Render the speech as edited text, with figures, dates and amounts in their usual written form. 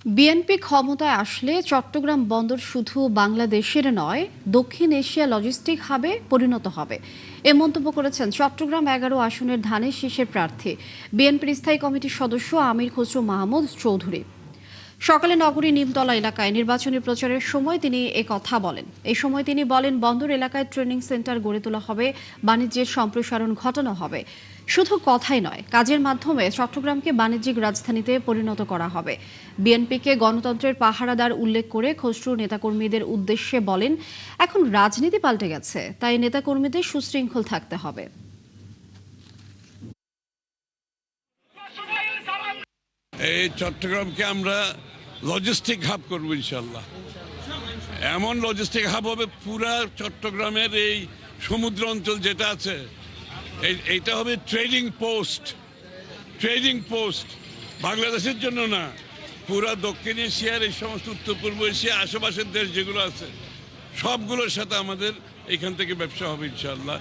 BNP ক্ষমতায় আসলে চট্টগ্রাম বন্দর শুধু বাংলাদেশের নয়, দক্ষিণ এশিয়া লজিস্টিক হাবে পরিণত হবে। এ মন্তব্য করেছেন চট্টগ্রাম ১১ আসনের ধানের শীষের প্রার্থী বিএনপির স্থায়ী কমিটির সদস্য আমির খসরু মাহমুদ চৌধুরী। সকালে নগরীর নিমতলা এলাকায় নির্বাচনী প্রচারের সময় তিনি কথা বলেন। এই সময় তিনি বলেন, বন্দর এলাকায় ট্রেনিং সেন্টার গড়ে তোলা হবে, বাণিজ্যের সম্প্রসারণ ঘটানো হবে। শুধু কথাই নয়, কাজের মাধ্যমে চট্টগ্রামকে বাণিজ্যিক রাজধানীতে পরিণত করা হবে। বিএনপিকে গণতন্ত্রের পাহারাদার উল্লেখ করে খসরু নেতাকর্মীদের উদ্দেশ্যে বলেন, এখন রাজনীতি পাল্টে গেছে, তাই নেতাকর্মীদের সুশৃঙ্খল থাকতে হবে। এই চট্টগ্রামকে আমরা লজিস্টিক হাব করবো ইনশাল্লাহ। এমন লজিস্টিক হাব হবে, পুরা চট্টগ্রামের এই সমুদ্র অঞ্চল যেটা আছে এইটা হবে ট্রেডিং পোস্ট বাংলাদেশের জন্য না, পুরা দক্ষিণ এশিয়ার এই সমস্ত উত্তর পূর্ব এশিয়া আশেপাশের দেশ যেগুলো আছে সবগুলোর সাথে আমাদের এখান থেকে ব্যবসা হবে ইনশাল্লাহ।